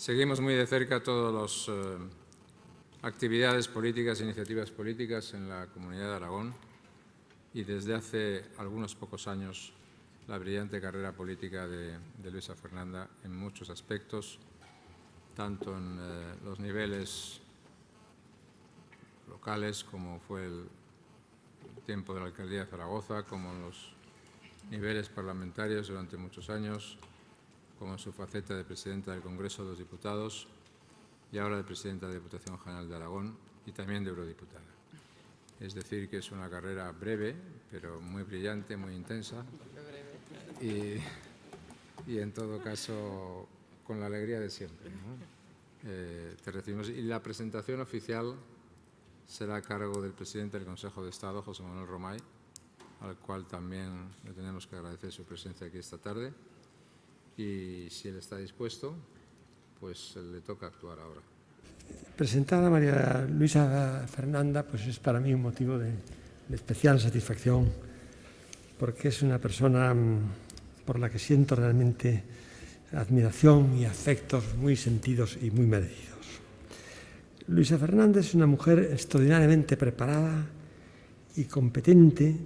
Seguimos muy de cerca todas las actividades políticas e iniciativas políticas en la Comunidad de Aragón y desde hace algunos pocos años la brillante carrera política de Luisa Fernanda en muchos aspectos, tanto en los niveles locales, como fue el tiempo de la Alcaldía de Zaragoza, como en los niveles parlamentarios durante muchos años, como en su faceta de presidenta del Congreso de los Diputados y ahora de presidenta de la Diputación General de Aragón y también de eurodiputada. Es decir, que es una carrera breve, pero muy brillante, muy intensa y en todo caso con la alegría de siempre, ¿no? Te recibimos. Y la presentación oficial será a cargo del presidente del Consejo de Estado, José Manuel Romay, al cual también le tenemos que agradecer su presencia aquí esta tarde. Y si él está dispuesto, pues le toca actuar ahora. Presentar a María Luisa Fernanda pues es para mí un motivo de especial satisfacción, porque es una persona por la que siento realmente admiración y afectos muy sentidos y muy merecidos. Luisa Fernanda es una mujer extraordinariamente preparada y competente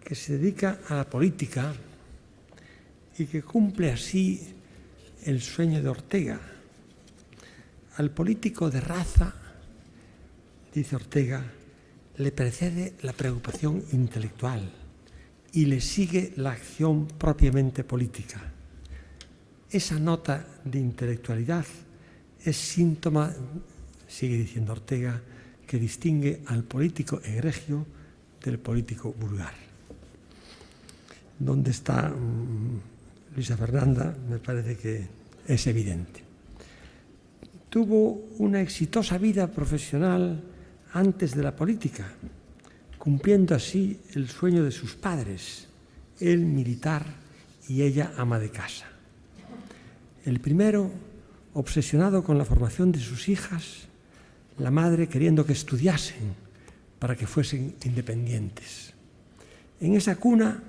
que se dedica a la política y que cumple así el sueño de Ortega. Al político de raza, dice Ortega, le precede la preocupación intelectual y le sigue la acción propiamente política. Esa nota de intelectualidad es síntoma, sigue diciendo Ortega, que distingue al político egregio del político vulgar. ¿Dónde está Luisa Fernanda? Me parece que es evidente. Tuvo una exitosa vida profesional antes de la política, cumpliendo así el sueño de sus padres, él militar y ella ama de casa. El primero, obsesionado con la formación de sus hijas, la madre queriendo que estudiasen para que fuesen independientes. En esa cuna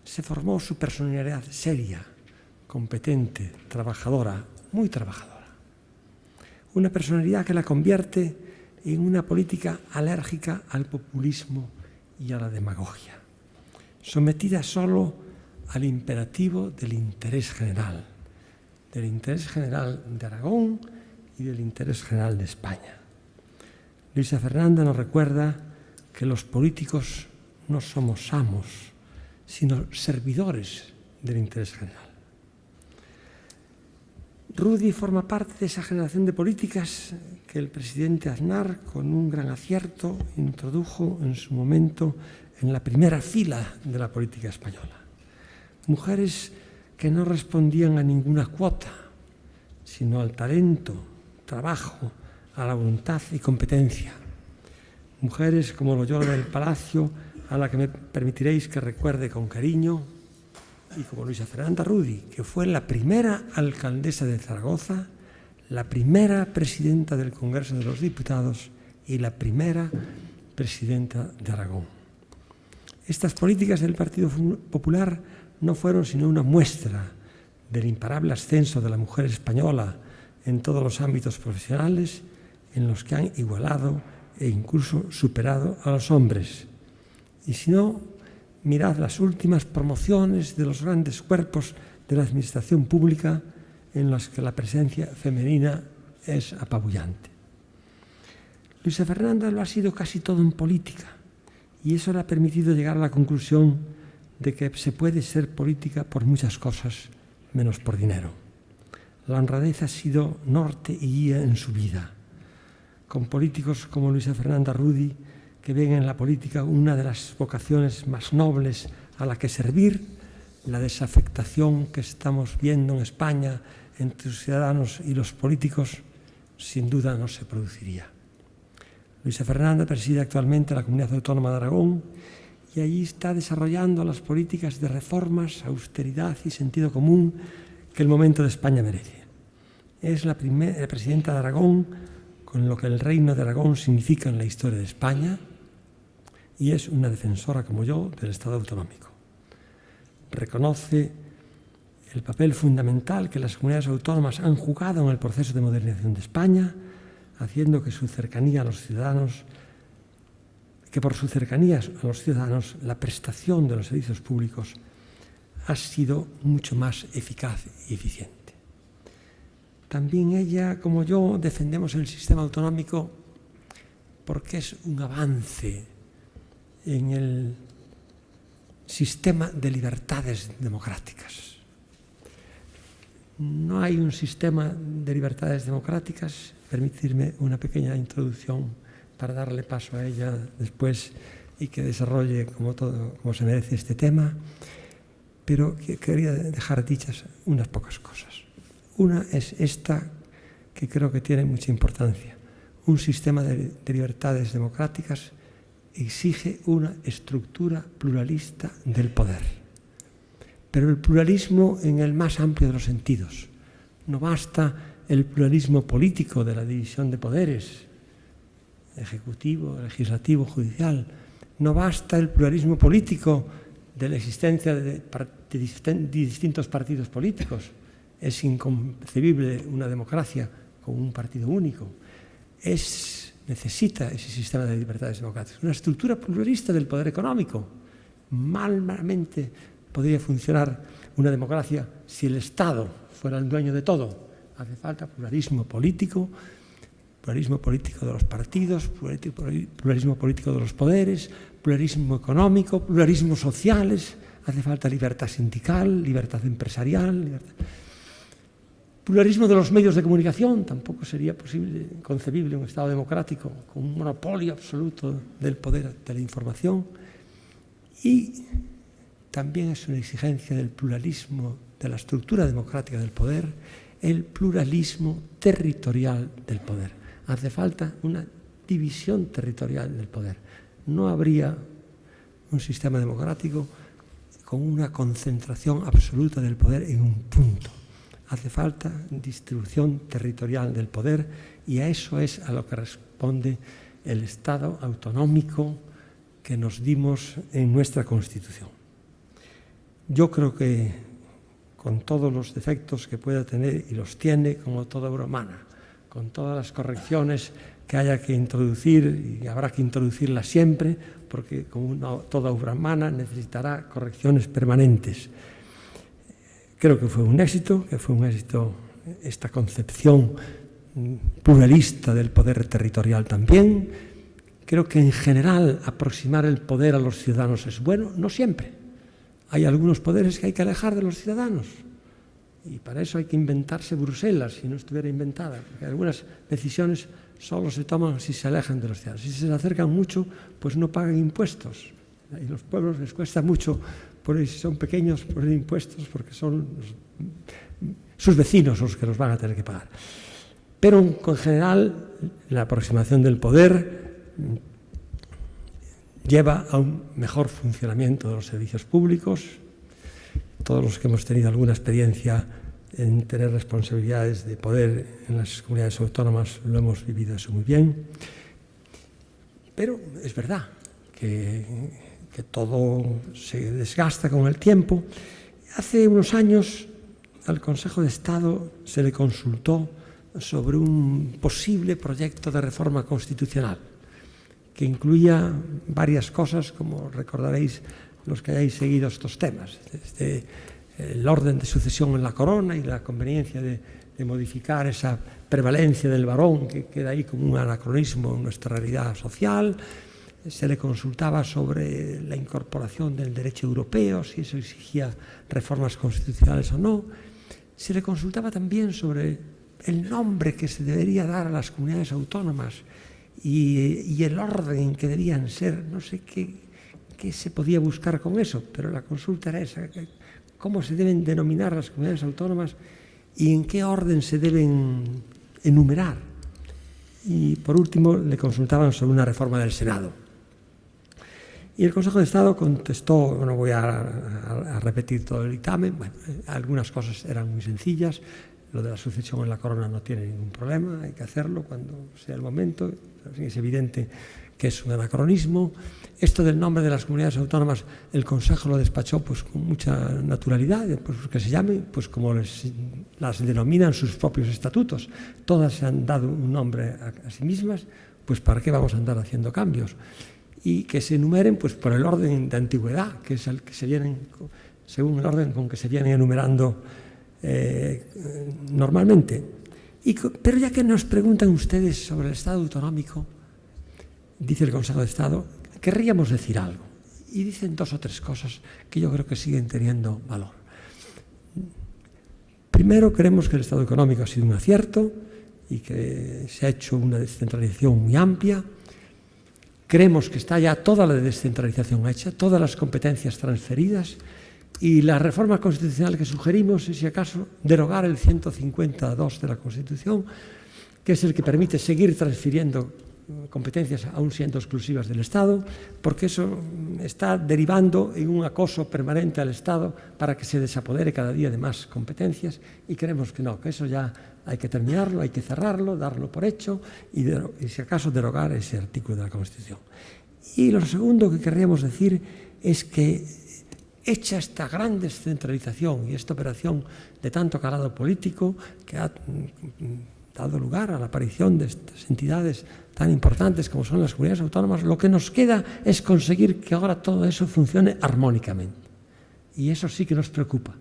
se formó su personalidad seria, competente, trabajadora, muy trabajadora. Una personalidad que la convierte en una política alérgica al populismo y a la demagogia, sometida solo al imperativo del interés general de Aragón y del interés general de España. Luisa Fernanda nos recuerda que los políticos no somos amos, sino servidores del interés general. Rudy forma parte de esa generación de políticas que el presidente Aznar, con un gran acierto, introdujo en su momento en la primera fila de la política española. Mujeres que no respondían a ninguna cuota, sino al talento, trabajo, a la voluntad y competencia. Mujeres como Loyola del Palacio, a la que me permitiréis que recuerde con cariño, y como Luisa Fernanda Rudy, que fue la primera alcaldesa de Zaragoza, la primera presidenta del Congreso de los Diputados y la primera presidenta de Aragón. Estas políticas del Partido Popular no fueron sino una muestra del imparable ascenso de la mujer española en todos los ámbitos profesionales, en los que han igualado e incluso superado a los hombres. Y si no, mirad las últimas promociones de los grandes cuerpos de la administración pública en los que la presencia femenina es apabullante. Luisa Fernanda lo ha sido casi todo en política y eso le ha permitido llegar a la conclusión de que se puede ser política por muchas cosas menos por dinero. La honradez ha sido norte y guía en su vida. Con políticos como Luisa Fernanda Rudy, que ven en la política una de las vocaciones más nobles a la que servir, la desafectación que estamos viendo en España entre los ciudadanos y los políticos, sin duda no se produciría. Luisa Fernanda preside actualmente la Comunidad Autónoma de Aragón y allí está desarrollando las políticas de reformas, austeridad y sentido común que el momento de España merece. Es la primera presidenta de Aragón, con lo que el Reino de Aragón significa en la historia de España, y es una defensora, como yo, del Estado autonómico. Reconoce el papel fundamental que las comunidades autónomas han jugado en el proceso de modernización de España, haciendo que por su cercanía a los ciudadanos, la prestación de los servicios públicos ha sido mucho más eficaz y eficiente. También ella, como yo, defendemos el sistema autonómico porque es un avance en el sistema de libertades democráticas. No hay un sistema de libertades democráticas, permitirme una pequeña introducción para darle paso a ella después y que desarrolle como se merece este tema, pero quería dejar dichas unas pocas cosas. Una es esta, que creo que tiene mucha importancia. Un sistema de libertades democráticas exige una estructura pluralista del poder. Pero el pluralismo en el más amplio de los sentidos. No basta el pluralismo político de la división de poderes, ejecutivo, legislativo, judicial. No basta el pluralismo político de la existencia de distintos partidos políticos. Es inconcebible una democracia con un partido único. Necesita ese sistema de libertades democráticas. Una estructura pluralista del poder económico. Malamente podría funcionar una democracia si el Estado fuera el dueño de todo. Hace falta pluralismo político de los partidos, pluralismo político de los poderes, pluralismo económico, pluralismo sociales. Hace falta libertad sindical, libertad empresarial, pluralismo de los medios de comunicación. Tampoco sería concebible un Estado democrático con un monopolio absoluto del poder de la información. Y también es una exigencia del pluralismo, de la estructura democrática del poder, el pluralismo territorial del poder. Hace falta una división territorial del poder. No habría un sistema democrático con una concentración absoluta del poder en un punto. Hace falta distribución territorial del poder y a eso es a lo que responde el Estado autonómico que nos dimos en nuestra Constitución. Yo creo que con todos los defectos que pueda tener, y los tiene como toda obra humana, con todas las correcciones que haya que introducir, y habrá que introducirlas siempre, porque como toda obra humana necesitará correcciones permanentes. Creo que fue un éxito esta concepción pluralista del poder territorial también. Creo que en general aproximar el poder a los ciudadanos es bueno, no siempre. Hay algunos poderes que hay que alejar de los ciudadanos y para eso hay que inventarse Bruselas si no estuviera inventada, porque algunas decisiones solo se toman si se alejan de los ciudadanos. Si se acercan mucho, pues no pagan impuestos. Y los pueblos les cuesta mucho, si son pequeños, poner impuestos porque son sus vecinos los que los van a tener que pagar. Pero en general la aproximación del poder lleva a un mejor funcionamiento de los servicios públicos. Todos los que hemos tenido alguna experiencia en tener responsabilidades de poder en las comunidades autónomas lo hemos vivido eso muy bien. Pero es verdad que todo se desgasta con el tiempo. Hace unos años al Consejo de Estado se le consultó sobre un posible proyecto de reforma constitucional que incluía varias cosas, como recordaréis los que hayáis seguido estos temas, desde el orden de sucesión en la corona y la conveniencia de modificar esa prevalencia del varón que queda ahí como un anacronismo en nuestra realidad social. Se le consultaba sobre la incorporación del derecho europeo, si eso exigía reformas constitucionales o no. Se le consultaba también sobre el nombre que se debería dar a las comunidades autónomas y el orden que debían ser. No sé qué se podía buscar con eso, pero la consulta era esa: cómo se deben denominar las comunidades autónomas y en qué orden se deben enumerar. Y por último le consultaban sobre una reforma del Senado. Y el Consejo de Estado contestó, no voy a repetir todo el dictamen, algunas cosas eran muy sencillas. Lo de la sucesión en la corona no tiene ningún problema, hay que hacerlo cuando sea el momento. Es evidente que es un anacronismo. Esto del nombre de las comunidades autónomas, el Consejo lo despachó pues con mucha naturalidad, pues que se llame pues como las denominan sus propios estatutos. Todas se han dado un nombre a sí mismas, pues ¿para qué vamos a andar haciendo cambios? Y que se enumeren pues por el orden de antigüedad, que es el que se vienen, según el orden con que se vienen enumerando normalmente. Pero ya que nos preguntan ustedes sobre el Estado autonómico, dice el Consejo de Estado, querríamos decir algo. Y dicen 2 o 3 cosas que yo creo que siguen teniendo valor. Primero, creemos que el Estado autonómico ha sido un acierto y que se ha hecho una descentralización muy amplia. Creemos que está ya toda la descentralización hecha, todas las competencias transferidas, y la reforma constitucional que sugerimos es, si acaso, derogar el 152 de la Constitución, que es el que permite seguir transfiriendo competencias aún siendo exclusivas del Estado, porque eso está derivando en un acoso permanente al Estado para que se desapodere cada día de más competencias, y creemos que no, que eso ya hay que terminarlo, hay que cerrarlo, darlo por hecho y si acaso derogar ese artículo de la Constitución. Y lo segundo que querríamos decir es que, hecha esta gran descentralización y esta operación de tanto calado político que ha dado lugar a la aparición de estas entidades tan importantes como son las comunidades autónomas, lo que nos queda es conseguir que ahora todo eso funcione armónicamente. Y eso sí que nos preocupa,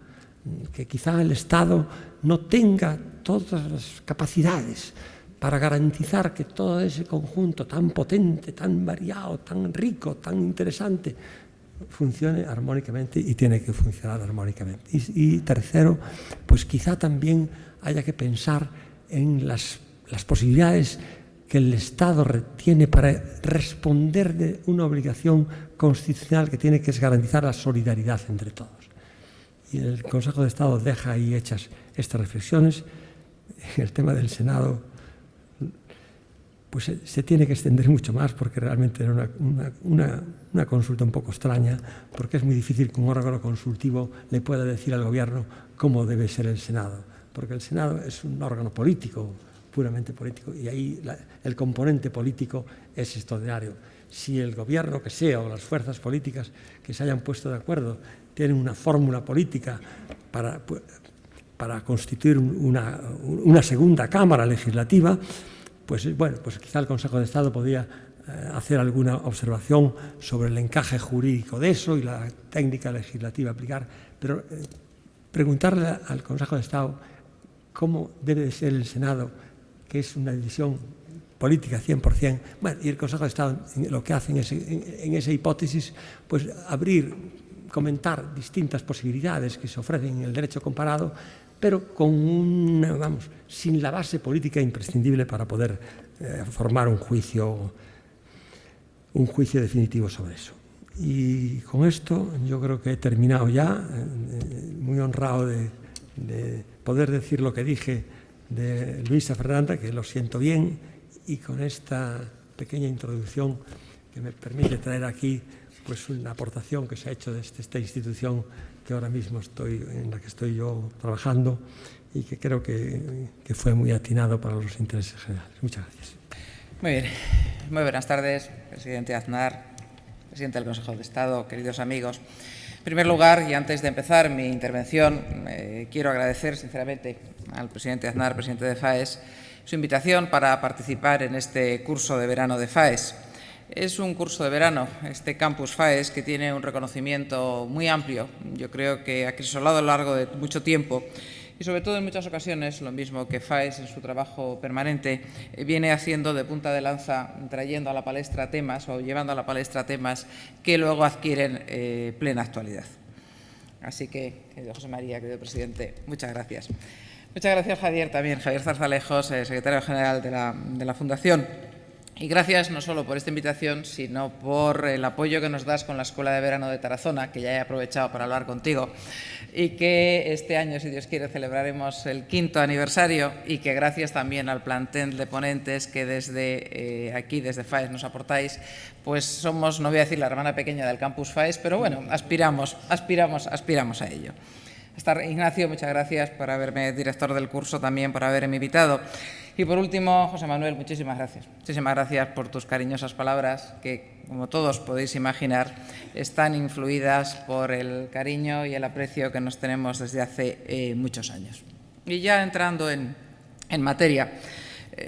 que quizá el Estado no tenga todas las capacidades para garantizar que todo ese conjunto tan potente, tan variado, tan rico, tan interesante, funcione armónicamente, y tiene que funcionar armónicamente. Y tercero, pues quizá también haya que pensar en las posibilidades que el Estado tiene para responder de una obligación constitucional que tiene, que es garantizar la solidaridad entre todos. Y el Consejo de Estado deja ahí hechas estas reflexiones. El tema del Senado pues se tiene que extender mucho más, porque realmente era una consulta un poco extraña, porque es muy difícil que un órgano consultivo le pueda decir al Gobierno cómo debe ser el Senado, porque el Senado es un órgano político, puramente político, y ahí el componente político es extraordinario. Si el Gobierno que sea o las fuerzas políticas que se hayan puesto de acuerdo tienen una fórmula política para constituir una segunda Cámara legislativa, pues bueno, pues quizá el Consejo de Estado podría hacer alguna observación sobre el encaje jurídico de eso y la técnica legislativa a aplicar, pero preguntarle al Consejo de Estado cómo debe de ser el Senado, que es una decisión política 100%, bueno, y el Consejo de Estado lo que hace en esa hipótesis, pues comentar distintas posibilidades que se ofrecen en el derecho comparado, pero con sin la base política imprescindible para poder formar un juicio definitivo sobre eso. Y con esto yo creo que he terminado ya, muy honrado de poder decir lo que dije de Luisa Fernanda, que lo siento bien, y con esta pequeña introducción que me permite traer aquí pues una aportación que se ha hecho desde esta institución que ahora mismo en la que estoy yo trabajando, y que creo que fue muy atinado para los intereses generales. Muchas gracias. Muy bien. Muy buenas tardes, presidente Aznar, presidente del Consejo de Estado, queridos amigos. En primer lugar, y antes de empezar mi intervención, quiero agradecer sinceramente al presidente Aznar, presidente de FAES, su invitación para participar en este curso de verano de FAES. Es un curso de verano, este Campus FAES, que tiene un reconocimiento muy amplio. Yo creo que acrisolado a lo largo de mucho tiempo, y sobre todo en muchas ocasiones, lo mismo que FAES en su trabajo permanente, viene haciendo de punta de lanza, trayendo a la palestra temas o llevando a la palestra temas que luego adquieren plena actualidad. Así que, querido José María, querido presidente, muchas gracias. Muchas gracias, Javier, también, Javier Zarzalejos, secretario general de la Fundación. Y gracias no solo por esta invitación, sino por el apoyo que nos das con la Escuela de Verano de Tarazona, que ya he aprovechado para hablar contigo, y que este año, si Dios quiere, celebraremos el 5º aniversario, y que gracias también al plantel de ponentes que desde aquí, desde FAES, nos aportáis, pues somos, no voy a decir la hermana pequeña del Campus FAES, pero bueno, aspiramos a ello. Ignacio, muchas gracias por haberme, director del curso, también por haberme invitado. Y por último, José Manuel, muchísimas gracias. Muchísimas gracias por tus cariñosas palabras que, como todos podéis imaginar, están influidas por el cariño y el aprecio que nos tenemos desde hace muchos años. Y ya entrando en materia,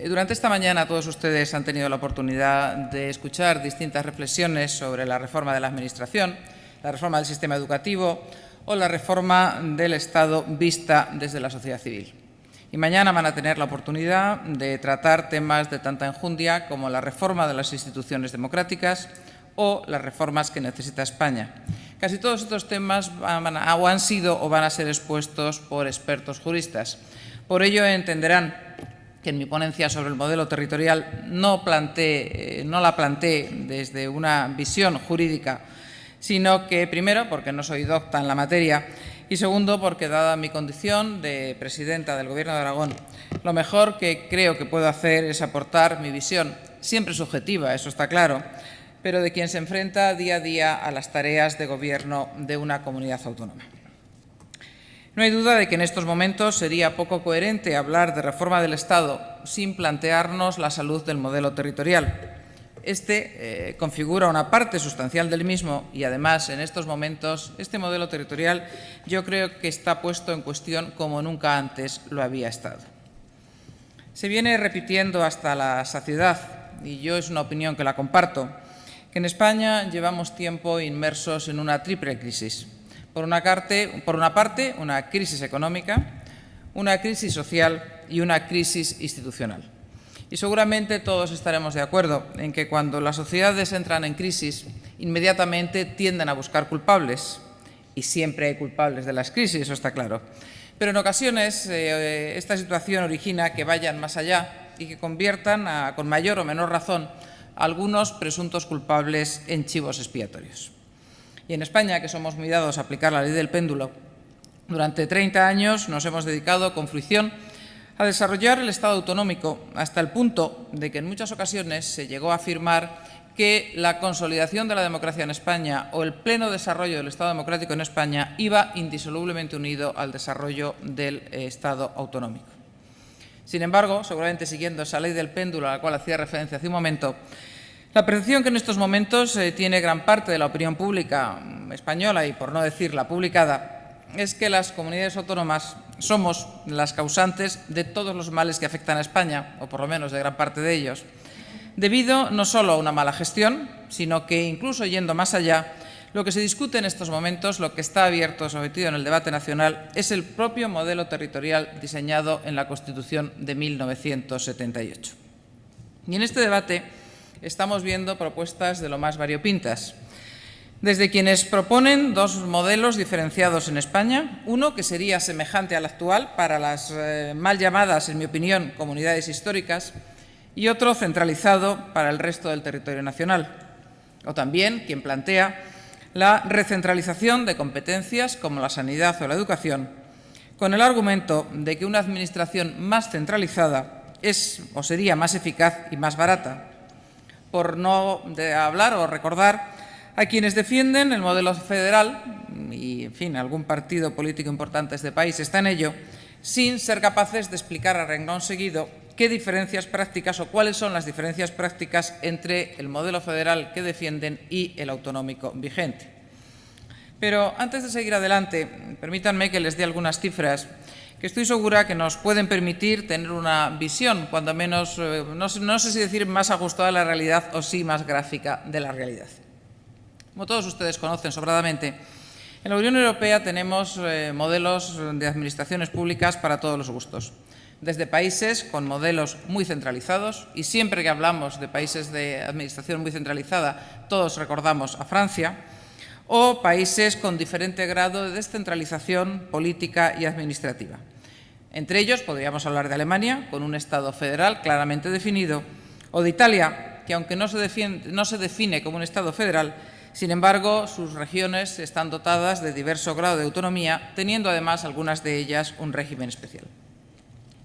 durante esta mañana todos ustedes han tenido la oportunidad de escuchar distintas reflexiones sobre la reforma de la Administración, la reforma del sistema educativo o la reforma del Estado vista desde la sociedad civil. Y mañana van a tener la oportunidad de tratar temas de tanta enjundia como la reforma de las instituciones democráticas o las reformas que necesita España. Casi todos estos temas han sido o van a ser expuestos por expertos juristas. Por ello entenderán que en mi ponencia sobre el modelo territorial no la planteé desde una visión jurídica, sino que, primero, porque no soy docta en la materia, y segundo, porque, dada mi condición de presidenta del Gobierno de Aragón, lo mejor que creo que puedo hacer es aportar mi visión, siempre subjetiva, eso está claro, pero de quien se enfrenta día a día a las tareas de gobierno de una comunidad autónoma. No hay duda de que en estos momentos sería poco coherente hablar de reforma del Estado sin plantearnos la salud del modelo territorial. Este configura una parte sustancial del mismo y, además, en estos momentos, este modelo territorial yo creo que está puesto en cuestión como nunca antes lo había estado. Se viene repitiendo hasta la saciedad, y yo es una opinión que la comparto, que en España llevamos tiempo inmersos en una triple crisis. Por una parte, una crisis económica, una crisis social y una crisis institucional. Y seguramente todos estaremos de acuerdo en que cuando las sociedades entran en crisis, inmediatamente tienden a buscar culpables. Y siempre hay culpables de las crisis, eso está claro. Pero en ocasiones esta situación origina que vayan más allá y que conviertan, con mayor o menor razón, a algunos presuntos culpables en chivos expiatorios. Y en España, que somos muy dados a aplicar la ley del péndulo, durante 30 años nos hemos dedicado con fruición a desarrollar el Estado autonómico hasta el punto de que en muchas ocasiones se llegó a afirmar que la consolidación de la democracia en España o el pleno desarrollo del Estado democrático en España iba indisolublemente unido al desarrollo del Estado autonómico. Sin embargo, seguramente siguiendo esa ley del péndulo a la cual hacía referencia hace un momento, la percepción que en estos momentos tiene gran parte de la opinión pública española y, por no decir la publicada, es que las comunidades autónomas somos las causantes de todos los males que afectan a España, o por lo menos de gran parte de ellos, debido no solo a una mala gestión, sino que, incluso yendo más allá, lo que se discute en estos momentos, lo que está abierto, sometido en el debate nacional, es el propio modelo territorial diseñado en la Constitución de 1978. Y en este debate estamos viendo propuestas de lo más variopintas. Desde quienes proponen dos modelos diferenciados en España, uno que sería semejante al actual para las mal llamadas, en mi opinión, comunidades históricas, y otro centralizado para el resto del territorio nacional. O también quien plantea la recentralización de competencias como la sanidad o la educación, con el argumento de que una administración más centralizada es o sería más eficaz y más barata. Por no hablar o recordar a quienes defienden el modelo federal, y en fin, algún partido político importante de este país está en ello, sin ser capaces de explicar a renglón seguido qué diferencias prácticas o cuáles son las diferencias prácticas entre el modelo federal que defienden y el autonómico vigente. Pero antes de seguir adelante, permítanme que les dé algunas cifras que estoy segura que nos pueden permitir tener una visión, cuando menos, no sé si decir más ajustada a la realidad o sí más gráfica de la realidad. Como todos ustedes conocen sobradamente, en la Unión Europea tenemos modelos de administraciones públicas para todos los gustos, desde países con modelos muy centralizados, y siempre que hablamos de países de administración muy centralizada, todos recordamos a Francia, o países con diferente grado de descentralización política y administrativa. Entre ellos podríamos hablar de Alemania, con un Estado federal claramente definido, o de Italia, que aunque no se define como un Estado federal, sin embargo, sus regiones están dotadas de diverso grado de autonomía, teniendo además algunas de ellas un régimen especial.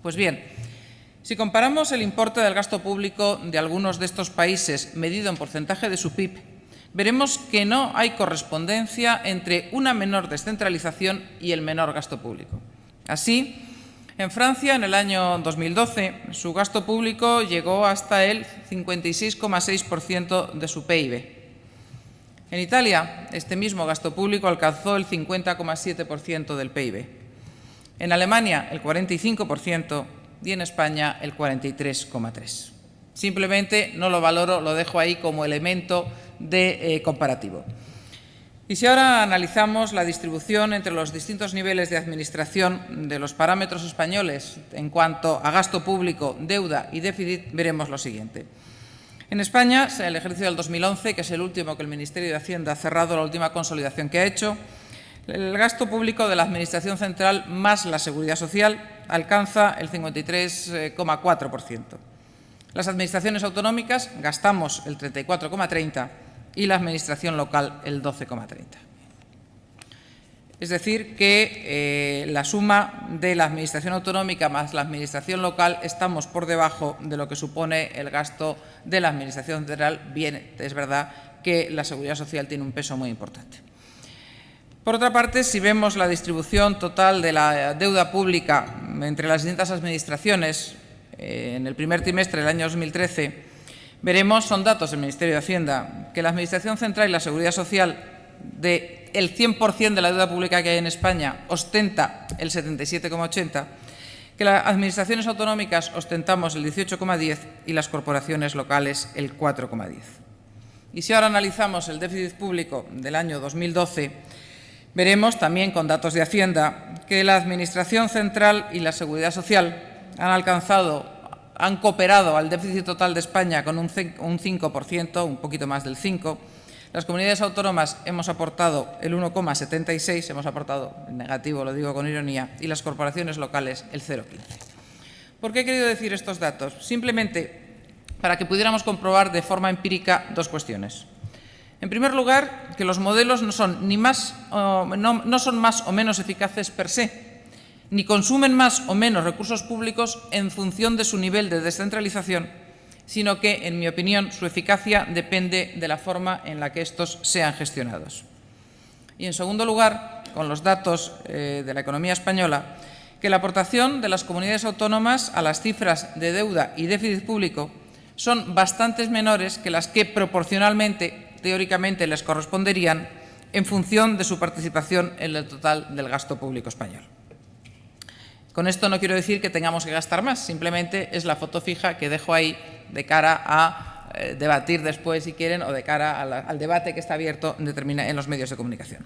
Pues bien, si comparamos el importe del gasto público de algunos de estos países medido en porcentaje de su PIB, veremos que no hay correspondencia entre una menor descentralización y el menor gasto público. Así, En Francia, en el año 2012, su gasto público llegó hasta el 56,6% de su PIB. En Italia, este mismo gasto público alcanzó el 50,7% del PIB. En Alemania, el 45% y en España, el 43,3%. Simplemente no lo valoro, lo dejo ahí como elemento de comparativo. Y si ahora analizamos la distribución entre los distintos niveles de administración de los parámetros españoles en cuanto a gasto público, deuda y déficit, veremos lo siguiente. En España, en el ejercicio del 2011, que es el último que el Ministerio de Hacienda ha cerrado, la última consolidación que ha hecho, el gasto público de la Administración central más la Seguridad Social alcanza el 53,4%. Las administraciones autonómicas gastamos el 34,30% y la Administración local el 12,30%. Es decir, que la suma de la Administración autonómica más la Administración local estamos por debajo de lo que supone el gasto de la Administración central. Bien, es verdad que la Seguridad Social tiene un peso muy importante. Por otra parte, si vemos la distribución total de la deuda pública entre las distintas administraciones en el primer trimestre del año 2013, veremos, son datos del Ministerio de Hacienda, que la Administración central y la Seguridad Social del 100% de la deuda pública que hay en España ostenta el 77,80%, que las administraciones autonómicas ostentamos el 18,10% y las corporaciones locales el 4,10%. Y si ahora analizamos el déficit público del año 2012, veremos también con datos de Hacienda que la Administración central y la Seguridad Social han cooperado al déficit total de España con un 5%, un poquito más del 5%. Las comunidades autónomas hemos aportado el 1,76%, hemos aportado en negativo, lo digo con ironía, y las corporaciones locales el 0,15%. ¿Por qué he querido decir estos datos? Simplemente para que pudiéramos comprobar de forma empírica dos cuestiones. En primer lugar, que los modelos no son más o menos eficaces per se, ni consumen más o menos recursos públicos en función de su nivel de descentralización, sino que, en mi opinión, su eficacia depende de la forma en la que estos sean gestionados. Y, en segundo lugar, con los datos de la economía española, que la aportación de las comunidades autónomas a las cifras de deuda y déficit público son bastante menores que las que proporcionalmente, teóricamente, les corresponderían en función de su participación en el total del gasto público español. Con esto no quiero decir que tengamos que gastar más, simplemente es la foto fija que dejo ahí de cara a debatir después, si quieren, o de cara al debate que está abierto en los medios de comunicación.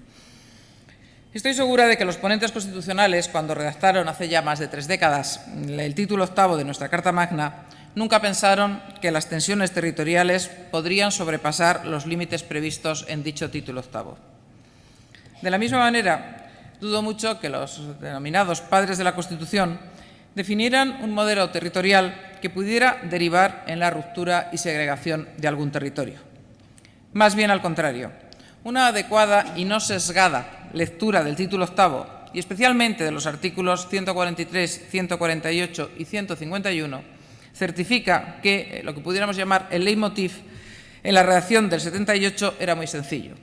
Estoy segura de que los ponentes constitucionales, cuando redactaron hace ya más de 3 décadas el título 8º de nuestra Carta Magna, nunca pensaron que las tensiones territoriales podrían sobrepasar los límites previstos en dicho título 8º. De la misma manera, dudo mucho que los denominados padres de la Constitución definieran un modelo territorial que pudiera derivar en la ruptura y segregación de algún territorio. Más bien al contrario, una adecuada y no sesgada lectura del título 8º y especialmente de los artículos 143, 148 y 151 certifica que lo que pudiéramos llamar el leitmotiv en la redacción del 78 era muy sencillo.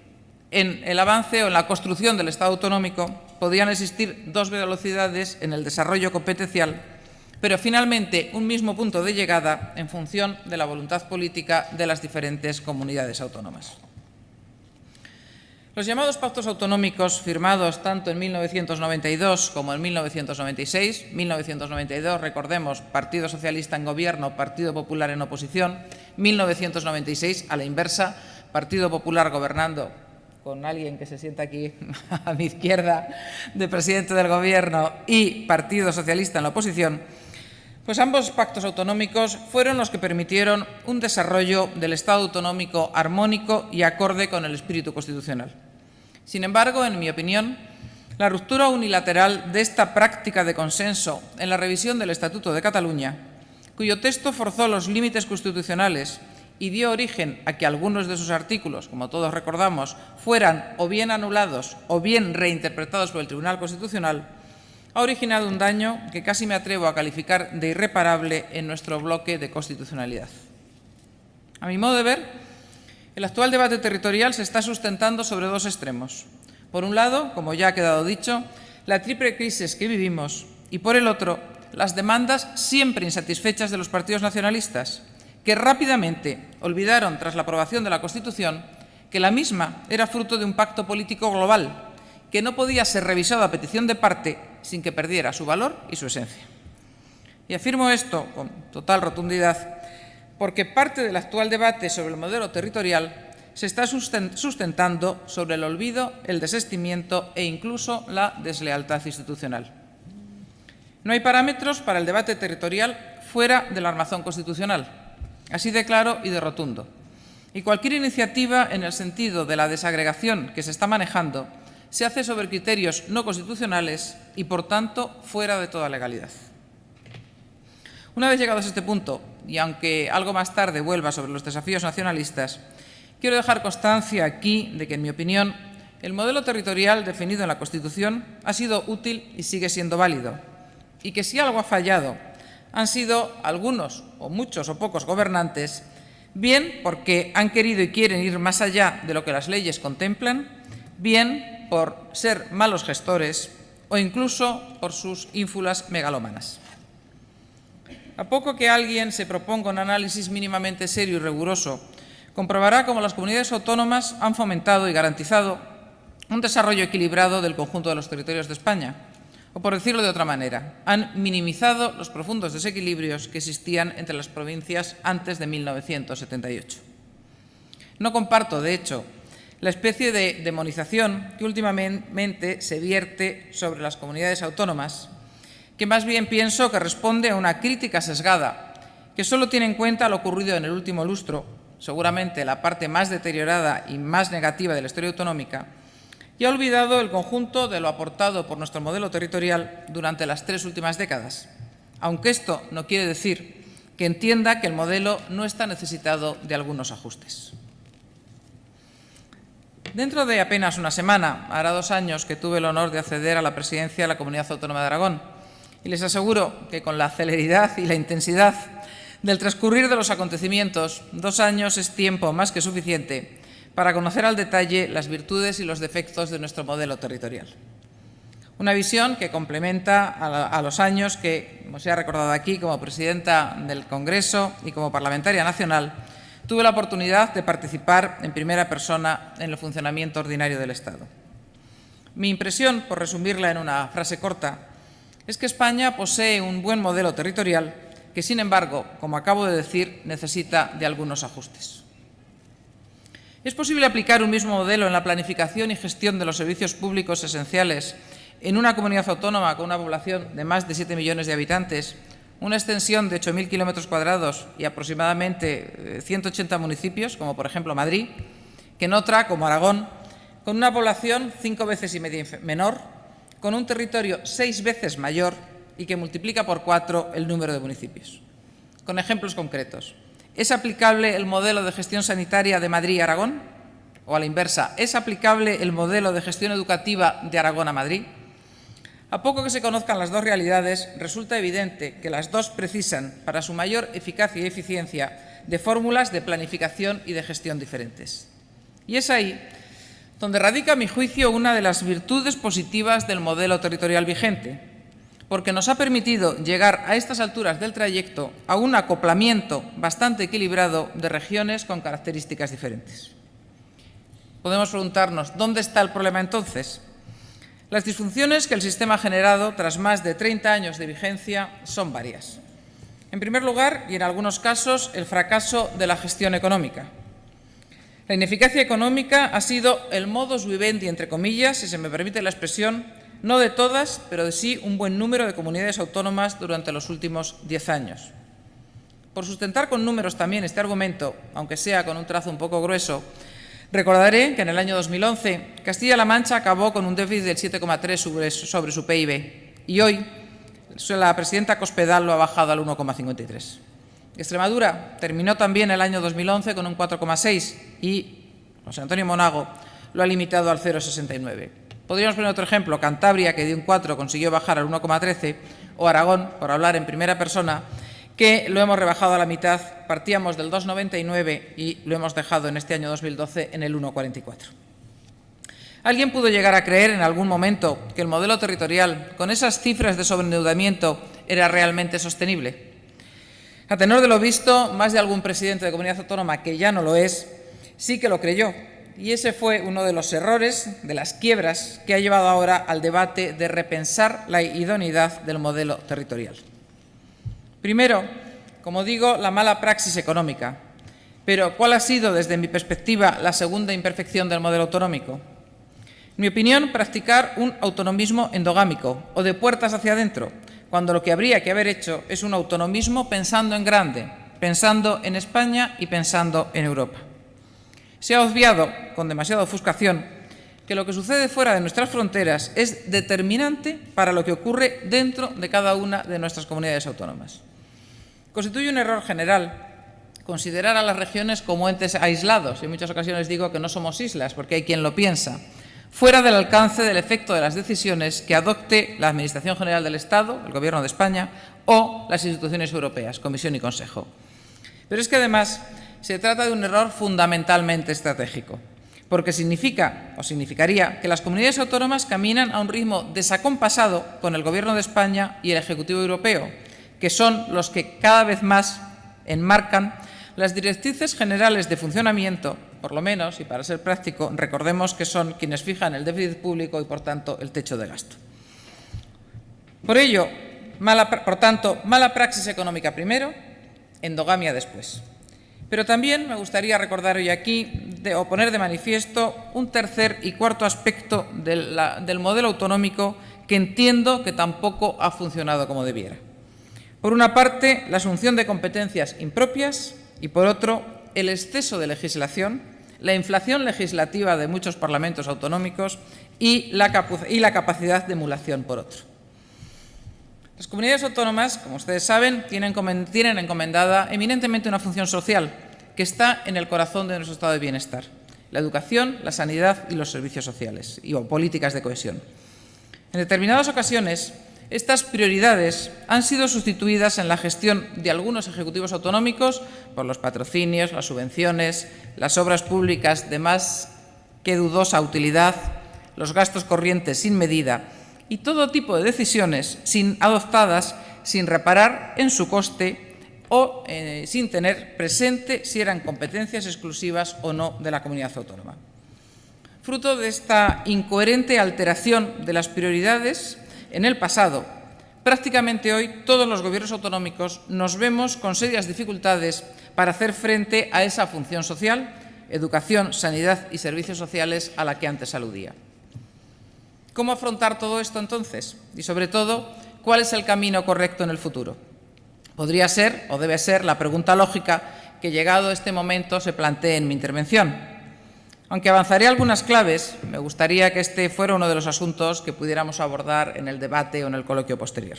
En el avance o en la construcción del Estado autonómico podían existir 2 velocidades en el desarrollo competencial, pero finalmente un mismo punto de llegada en función de la voluntad política de las diferentes comunidades autónomas. Los llamados pactos autonómicos firmados tanto en 1992 como en 1996, 1992, recordemos, Partido Socialista en gobierno, Partido Popular en oposición, 1996, a la inversa, Partido Popular gobernando con alguien que se sienta aquí a mi izquierda de presidente del Gobierno y Partido Socialista en la oposición, pues ambos pactos autonómicos fueron los que permitieron un desarrollo del Estado autonómico armónico y acorde con el espíritu constitucional. Sin embargo, en mi opinión, la ruptura unilateral de esta práctica de consenso en la revisión del Estatuto de Cataluña, cuyo texto forzó los límites constitucionales y dio origen a que algunos de sus artículos, como todos recordamos, fueran o bien anulados o bien reinterpretados por el Tribunal Constitucional, ha originado un daño que casi me atrevo a calificar de irreparable en nuestro bloque de constitucionalidad. A mi modo de ver, el actual debate territorial se está sustentando sobre 2 extremos. Por un lado, como ya ha quedado dicho, la triple crisis que vivimos y, por el otro, las demandas siempre insatisfechas de los partidos nacionalistas, que rápidamente olvidaron, tras la aprobación de la Constitución, que la misma era fruto de un pacto político global, que no podía ser revisado a petición de parte sin que perdiera su valor y su esencia. Y afirmo esto con total rotundidad porque parte del actual debate sobre el modelo territorial se está sustentando sobre el olvido, el desistimiento e incluso la deslealtad institucional. No hay parámetros para el debate territorial fuera del armazón constitucional, así de claro y de rotundo. Y cualquier iniciativa en el sentido de la desagregación que se está manejando se hace sobre criterios no constitucionales y, por tanto, fuera de toda legalidad. Una vez llegados a este punto, y aunque algo más tarde vuelva sobre los desafíos nacionalistas, quiero dejar constancia aquí de que, en mi opinión, el modelo territorial definido en la Constitución ha sido útil y sigue siendo válido, y que si algo ha fallado han sido algunos, o muchos o pocos gobernantes, bien porque han querido y quieren ir más allá de lo que las leyes contemplan, bien por ser malos gestores o incluso por sus ínfulas megalómanas. A poco que alguien se proponga un análisis mínimamente serio y riguroso, comprobará cómo las comunidades autónomas han fomentado y garantizado un desarrollo equilibrado del conjunto de los territorios de España, o, por decirlo de otra manera, han minimizado los profundos desequilibrios que existían entre las provincias antes de 1978. No comparto, de hecho, la especie de demonización que últimamente se vierte sobre las comunidades autónomas, que más bien pienso que responde a una crítica sesgada que solo tiene en cuenta lo ocurrido en el último lustro, seguramente la parte más deteriorada y más negativa de la historia autonómica, y ha olvidado el conjunto de lo aportado por nuestro modelo territorial durante las 3 últimas décadas, aunque esto no quiere decir que entienda que el modelo no está necesitado de algunos ajustes. Dentro de apenas una semana, hará 2 años que tuve el honor de acceder a la presidencia de la Comunidad Autónoma de Aragón, y les aseguro que con la celeridad y la intensidad del transcurrir de los acontecimientos, 2 años es tiempo más que suficiente para conocer al detalle las virtudes y los defectos de nuestro modelo territorial. Una visión que complementa a los años que, como se ha recordado aquí, como presidenta del Congreso y como parlamentaria nacional, tuve la oportunidad de participar en primera persona en el funcionamiento ordinario del Estado. Mi impresión, por resumirla en una frase corta, es que España posee un buen modelo territorial que, sin embargo, como acabo de decir, necesita de algunos ajustes. ¿Es posible aplicar un mismo modelo en la planificación y gestión de los servicios públicos esenciales en una comunidad autónoma con una población de más de 7 millones de habitantes, una extensión de 8.000 kilómetros cuadrados y aproximadamente 180 municipios, como por ejemplo Madrid, que en otra, como Aragón, con una población 5 veces y media menor, con un territorio 6 veces mayor y que multiplica por 4 el número de municipios? Con ejemplos concretos, ¿es aplicable el modelo de gestión sanitaria de Madrid a Aragón? O a la inversa, ¿es aplicable el modelo de gestión educativa de Aragón a Madrid? A poco que se conozcan las dos realidades, resulta evidente que las dos precisan, para su mayor eficacia y eficiencia, de fórmulas de planificación y de gestión diferentes. Y es ahí donde radica, a mi juicio, una de las virtudes positivas del modelo territorial vigente, porque nos ha permitido llegar a estas alturas del trayecto a un acoplamiento bastante equilibrado de regiones con características diferentes. Podemos preguntarnos, ¿dónde está el problema entonces? Las disfunciones que el sistema ha generado tras más de 30 años de vigencia son varias. En primer lugar, y en algunos casos, el fracaso de la gestión económica. La ineficacia económica ha sido el modus vivendi, entre comillas, si se me permite la expresión, no de todas, pero de sí un buen número de comunidades autónomas durante los últimos 10 años. Por sustentar con números también este argumento, aunque sea con un trazo un poco grueso, recordaré que en el año 2011 Castilla-La Mancha acabó con un déficit del 7,3 sobre su PIB y hoy la presidenta Cospedal lo ha bajado al 1,53. Extremadura terminó también el año 2011 con un 4,6 y José Antonio Monago lo ha limitado al 0,69. Podríamos poner otro ejemplo, Cantabria, que de un 4 consiguió bajar al 1,13, o Aragón, por hablar en primera persona, que lo hemos rebajado a la mitad, partíamos del 2,99 y lo hemos dejado en este año 2012 en el 1,44. ¿Alguien pudo llegar a creer en algún momento que el modelo territorial, con esas cifras de sobreendeudamiento era realmente sostenible. A tenor de lo visto, más de algún presidente de comunidad autónoma, que ya no lo es, sí que lo creyó. Y ese fue uno de los errores, de las quiebras, que ha llevado ahora al debate de repensar la idoneidad del modelo territorial. Primero, como digo, la mala praxis económica. Pero, ¿cuál ha sido, desde mi perspectiva, la segunda imperfección del modelo autonómico? En mi opinión, practicar un autonomismo endogámico o de puertas hacia adentro, cuando lo que habría que haber hecho es un autonomismo pensando en grande, pensando en España y pensando en Europa. Se ha obviado, con demasiada ofuscación, que lo que sucede fuera de nuestras fronteras es determinante para lo que ocurre dentro de cada una de nuestras comunidades autónomas. Constituye un error general considerar a las regiones como entes aislados. En muchas ocasiones digo que no somos islas, porque hay quien lo piensa, fuera del alcance del efecto de las decisiones que adopte la Administración General del Estado, el Gobierno de España, o las instituciones europeas, Comisión y Consejo. Pero es que además se trata de un error fundamentalmente estratégico, porque significaría que las comunidades autónomas caminan a un ritmo desacompasado con el Gobierno de España y el Ejecutivo Europeo, que son los que cada vez más enmarcan las directrices generales de funcionamiento, por lo menos, y para ser práctico, recordemos que son quienes fijan el déficit público y, por tanto, el techo de gasto. Por ello, mala praxis económica primero, endogamia después. Pero también me gustaría recordar hoy aquí o poner de manifiesto un tercer y cuarto aspecto del modelo autonómico que entiendo que tampoco ha funcionado como debiera. Por una parte, la asunción de competencias impropias y, por otro, el exceso de legislación, la inflación legislativa de muchos parlamentos autonómicos y la capacidad de emulación, por otro. Las comunidades autónomas, como ustedes saben, tienen encomendada eminentemente una función social que está en el corazón de nuestro estado de bienestar: la educación, la sanidad y los servicios sociales o políticas de cohesión. En determinadas ocasiones, estas prioridades han sido sustituidas en la gestión de algunos ejecutivos autonómicos por los patrocinios, las subvenciones, las obras públicas de más que dudosa utilidad, los gastos corrientes sin medida y todo tipo de decisiones adoptadas sin reparar en su coste o sin tener presente si eran competencias exclusivas o no de la comunidad autónoma. Fruto de esta incoherente alteración de las prioridades, en el pasado, prácticamente hoy, todos los gobiernos autonómicos nos vemos con serias dificultades para hacer frente a esa función social, educación, sanidad y servicios sociales a la que antes aludía. ¿Cómo afrontar todo esto entonces? Y sobre todo, ¿cuál es el camino correcto en el futuro? Podría ser, o debe ser, la pregunta lógica que, llegado este momento, se plantee en mi intervención. Aunque avanzaré algunas claves, me gustaría que este fuera uno de los asuntos que pudiéramos abordar en el debate o en el coloquio posterior.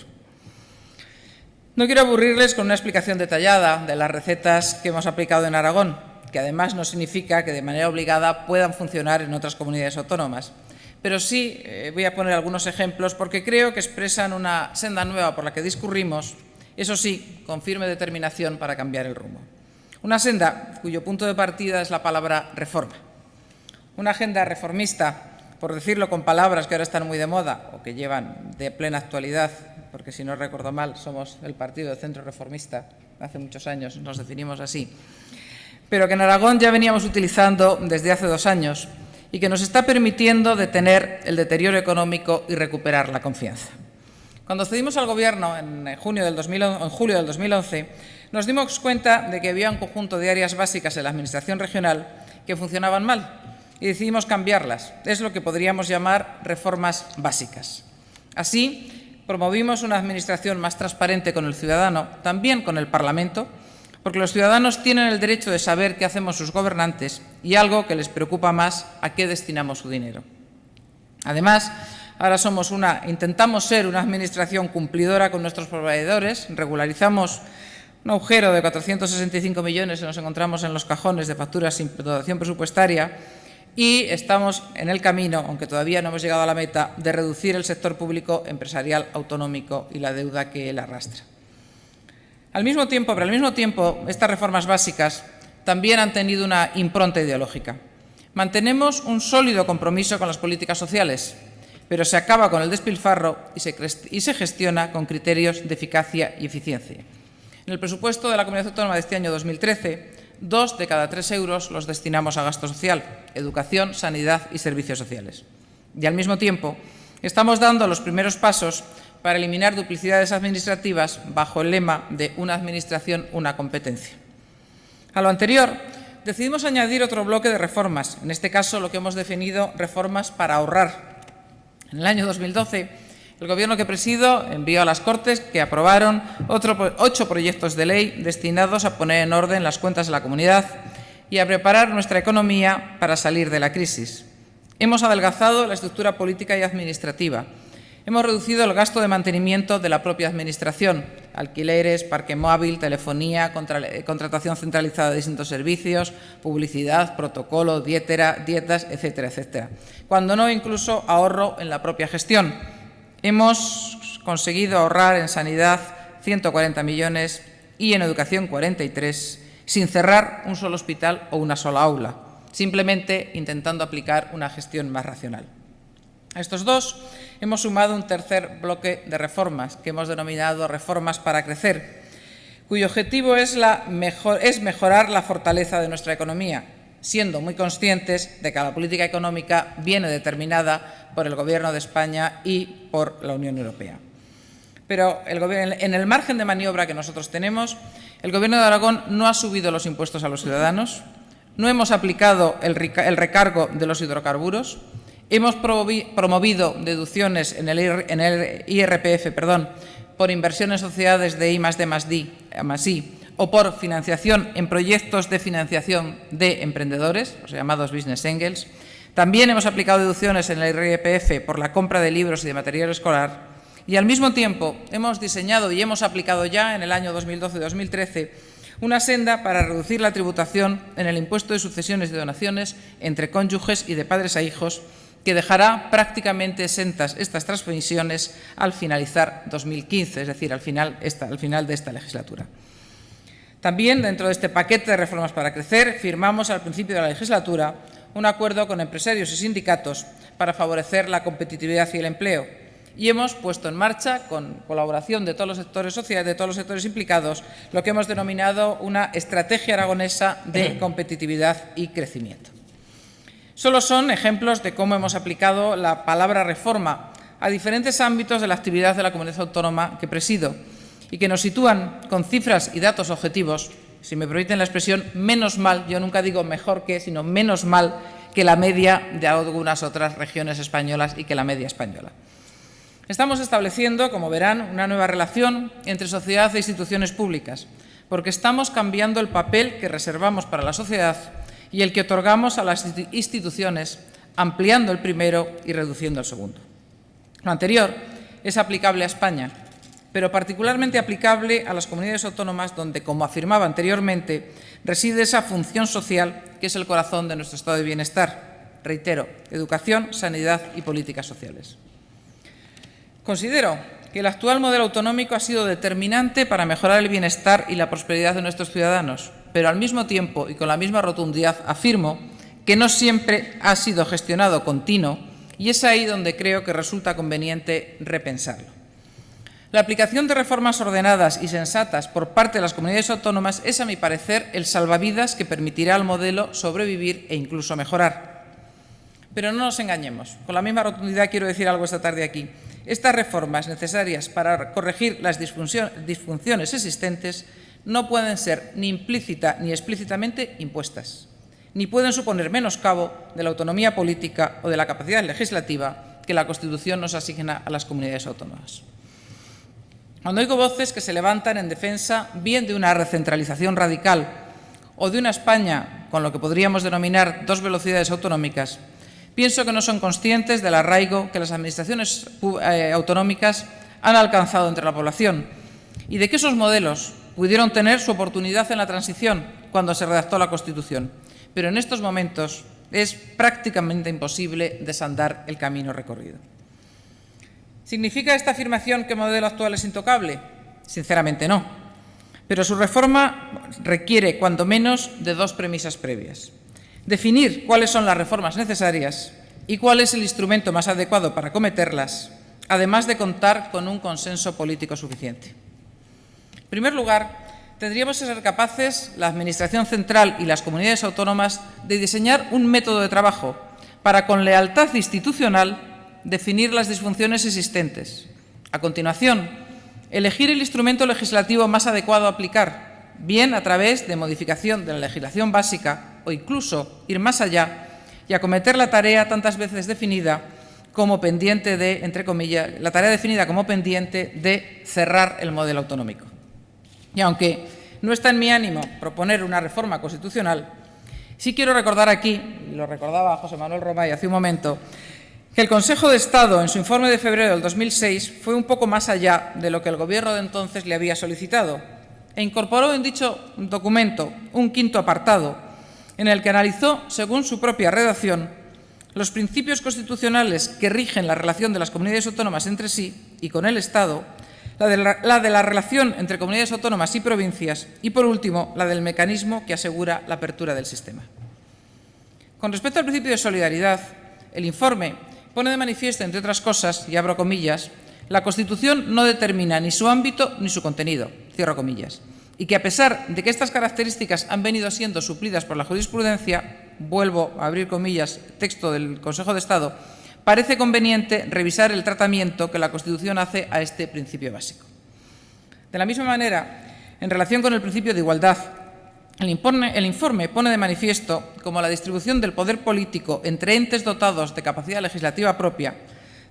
No quiero aburrirles con una explicación detallada de las recetas que hemos aplicado en Aragón, que además no significa que de manera obligada puedan funcionar en otras comunidades autónomas. Pero sí voy a poner algunos ejemplos porque creo que expresan una senda nueva por la que discurrimos, eso sí, con firme determinación para cambiar el rumbo. Una senda cuyo punto de partida es la palabra reforma. Una agenda reformista, por decirlo con palabras que ahora están muy de moda o que llevan de plena actualidad, porque si no recuerdo mal somos el partido de centro reformista, hace muchos años nos definimos así, pero que en Aragón ya veníamos utilizando desde hace 2 años y que nos está permitiendo detener el deterioro económico y recuperar la confianza. Cuando cedimos al Gobierno en julio del 2011, nos dimos cuenta de que había un conjunto de áreas básicas en la Administración regional que funcionaban mal y decidimos cambiarlas. Es lo que podríamos llamar reformas básicas. Así, promovimos una Administración más transparente con el ciudadano, también con el Parlamento, porque los ciudadanos tienen el derecho de saber qué hacemos sus gobernantes y algo que les preocupa más, a qué destinamos su dinero. Además, ahora intentamos ser una Administración cumplidora con nuestros proveedores, regularizamos un agujero de 465 millones que nos encontramos en los cajones de facturas sin dotación presupuestaria y estamos en el camino, aunque todavía no hemos llegado a la meta, de reducir el sector público empresarial autonómico y la deuda que él arrastra. Al mismo tiempo, estas reformas básicas también han tenido una impronta ideológica. Mantenemos un sólido compromiso con las políticas sociales, pero se acaba con el despilfarro y se gestiona con criterios de eficacia y eficiencia. En el presupuesto de la Comunidad Autónoma de este año 2013, 2 de cada 3 euros los destinamos a gasto social, educación, sanidad y servicios sociales. Y al mismo tiempo, estamos dando los primeros pasos para eliminar duplicidades administrativas bajo el lema de una administración, una competencia. A lo anterior, decidimos añadir otro bloque de reformas, en este caso lo que hemos definido reformas para ahorrar. En el año 2012, el Gobierno que presido envió a las Cortes que aprobaron 8 proyectos de ley destinados a poner en orden las cuentas de la comunidad y a preparar nuestra economía para salir de la crisis. Hemos adelgazado la estructura política y administrativa. Hemos reducido el gasto de mantenimiento de la propia Administración, alquileres, parque móvil, telefonía, contratación centralizada de distintos servicios, publicidad, protocolo, dietas, etcétera, etcétera. Cuando no, incluso ahorro en la propia gestión. Hemos conseguido ahorrar en sanidad 140 millones y en educación 43, sin cerrar un solo hospital o una sola aula, simplemente intentando aplicar una gestión más racional. A estos dos hemos sumado un tercer bloque de reformas que hemos denominado reformas para crecer, cuyo objetivo es mejorar la fortaleza de nuestra economía, siendo muy conscientes de que la política económica viene determinada por el Gobierno de España y por la Unión Europea. Pero en el margen de maniobra que nosotros tenemos, el Gobierno de Aragón no ha subido los impuestos a los ciudadanos, no hemos aplicado el recargo de los hidrocarburos, hemos promovido deducciones en el IRPF por inversión en sociedades de I+D+I o por financiación en proyectos de financiación de emprendedores, los llamados business angels. También hemos aplicado deducciones en el IRPF por la compra de libros y de material escolar. Y al mismo tiempo hemos diseñado y hemos aplicado ya en el año 2012-2013 una senda para reducir la tributación en el impuesto de sucesiones y donaciones entre cónyuges y de padres a hijos, que dejará prácticamente exentas estas transmisiones al finalizar 2015, es decir, al final de esta legislatura. También, dentro de este paquete de reformas para crecer, firmamos al principio de la legislatura un acuerdo con empresarios y sindicatos para favorecer la competitividad y el empleo. Y hemos puesto en marcha, con colaboración de todos los sectores sociales, de todos los sectores implicados, lo que hemos denominado una estrategia aragonesa de competitividad y crecimiento. Solo son ejemplos de cómo hemos aplicado la palabra reforma a diferentes ámbitos de la actividad de la comunidad autónoma que presido y que nos sitúan con cifras y datos objetivos, si me permiten la expresión, menos mal, yo nunca digo mejor que, sino menos mal que la media de algunas otras regiones españolas y que la media española. Estamos estableciendo, como verán, una nueva relación entre sociedad e instituciones públicas, porque estamos cambiando el papel que reservamos para la sociedad y el que otorgamos a las instituciones, ampliando el primero y reduciendo el segundo. Lo anterior es aplicable a España, pero particularmente aplicable a las comunidades autónomas donde, como afirmaba anteriormente, reside esa función social que es el corazón de nuestro estado de bienestar. Reitero, educación, sanidad y políticas sociales. Considero que el actual modelo autonómico ha sido determinante para mejorar el bienestar y la prosperidad de nuestros ciudadanos, pero al mismo tiempo y con la misma rotundidad afirmo que no siempre ha sido gestionado continuo y es ahí donde creo que resulta conveniente repensarlo. La aplicación de reformas ordenadas y sensatas por parte de las comunidades autónomas es, a mi parecer, el salvavidas que permitirá al modelo sobrevivir e incluso mejorar. Pero no nos engañemos. Con la misma rotundidad quiero decir algo esta tarde aquí. Estas reformas necesarias para corregir las disfunciones existentes no pueden ser ni implícita ni explícitamente impuestas, ni pueden suponer menoscabo de la autonomía política o de la capacidad legislativa que la Constitución nos asigna a las comunidades autónomas. Cuando oigo voces que se levantan en defensa bien de una recentralización radical o de una España con lo que podríamos denominar dos velocidades autonómicas, pienso que no son conscientes del arraigo que las administraciones autonómicas han alcanzado entre la población y de que esos modelos pudieron tener su oportunidad en la transición cuando se redactó la Constitución, pero en estos momentos es prácticamente imposible desandar el camino recorrido. ¿Significa esta afirmación que el modelo actual es intocable? Sinceramente no, pero su reforma requiere cuando menos de dos premisas previas. Definir cuáles son las reformas necesarias y cuál es el instrumento más adecuado para acometerlas, además de contar con un consenso político suficiente. En primer lugar, tendríamos que ser capaces, la Administración central y las comunidades autónomas, de diseñar un método de trabajo para, con lealtad institucional, definir las disfunciones existentes. A continuación, elegir el instrumento legislativo más adecuado a aplicar, bien a través de modificación de la legislación básica o incluso ir más allá y acometer la tarea tantas veces definida como pendiente de, entre comillas, la tarea definida como pendiente de cerrar el modelo autonómico. Y aunque no está en mi ánimo proponer una reforma constitucional, sí quiero recordar aquí, y lo recordaba José Manuel Romay hace un momento, que el Consejo de Estado, en su informe de febrero del 2006, fue un poco más allá de lo que el Gobierno de entonces le había solicitado e incorporó en dicho documento un quinto apartado en el que analizó, según su propia redacción, los principios constitucionales que rigen la relación de las comunidades autónomas entre sí y con el Estado, la de la relación entre comunidades autónomas y provincias y, por último, la del mecanismo que asegura la apertura del sistema. Con respecto al principio de solidaridad, el informe pone de manifiesto, entre otras cosas, y abro comillas, la Constitución no determina ni su ámbito ni su contenido, cierro comillas, y que a pesar de que estas características han venido siendo suplidas por la jurisprudencia, vuelvo a abrir comillas, texto del Consejo de Estado, parece conveniente revisar el tratamiento que la Constitución hace a este principio básico. De la misma manera, en relación con el principio de igualdad, el informe pone de manifiesto cómo la distribución del poder político entre entes dotados de capacidad legislativa propia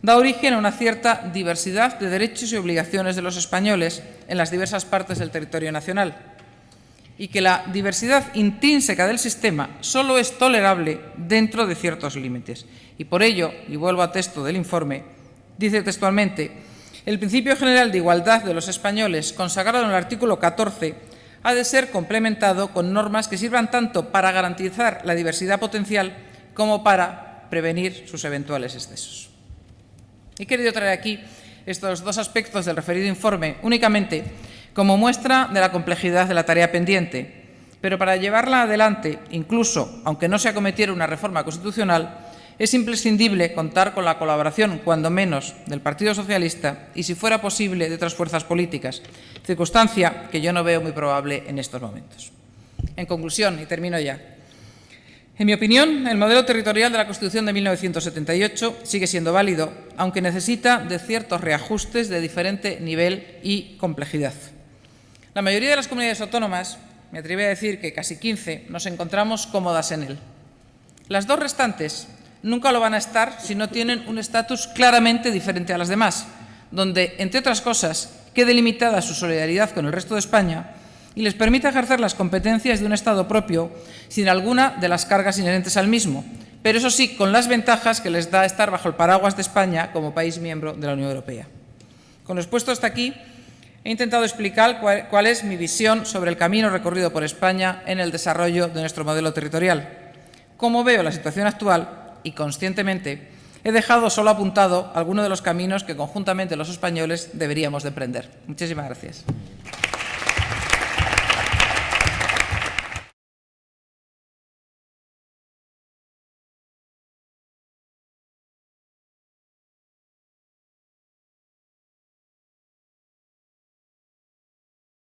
da origen a una cierta diversidad de derechos y obligaciones de los españoles en las diversas partes del territorio nacional, y que la diversidad intrínseca del sistema solo es tolerable dentro de ciertos límites. Y por ello, y vuelvo a texto del informe, dice textualmente: el principio general de igualdad de los españoles, consagrado en el artículo 14, ha de ser complementado con normas que sirvan tanto para garantizar la diversidad potencial como para prevenir sus eventuales excesos. He querido traer aquí estos dos aspectos del referido informe únicamente como muestra de la complejidad de la tarea pendiente, pero para llevarla adelante, incluso aunque no se acometiera una reforma constitucional, es imprescindible contar con la colaboración, cuando menos, del Partido Socialista y, si fuera posible, de otras fuerzas políticas, circunstancia que yo no veo muy probable en estos momentos. En conclusión, y termino ya, en mi opinión, el modelo territorial de la Constitución de 1978 sigue siendo válido, aunque necesita de ciertos reajustes de diferente nivel y complejidad. La mayoría de las comunidades autónomas, me atrevo a decir que casi 15, nos encontramos cómodas en él. Las dos restantes nunca lo van a estar si no tienen un estatus claramente diferente a las demás, donde, entre otras cosas, quede limitada su solidaridad con el resto de España y les permita ejercer las competencias de un Estado propio sin alguna de las cargas inherentes al mismo, pero eso sí, con las ventajas que les da estar bajo el paraguas de España como país miembro de la Unión Europea. Con lo expuesto hasta aquí, he intentado explicar cuál es mi visión sobre el camino recorrido por España en el desarrollo de nuestro modelo territorial, cómo veo la situación actual y, conscientemente, he dejado solo apuntado algunos de los caminos que conjuntamente los españoles deberíamos de emprender. Muchísimas gracias.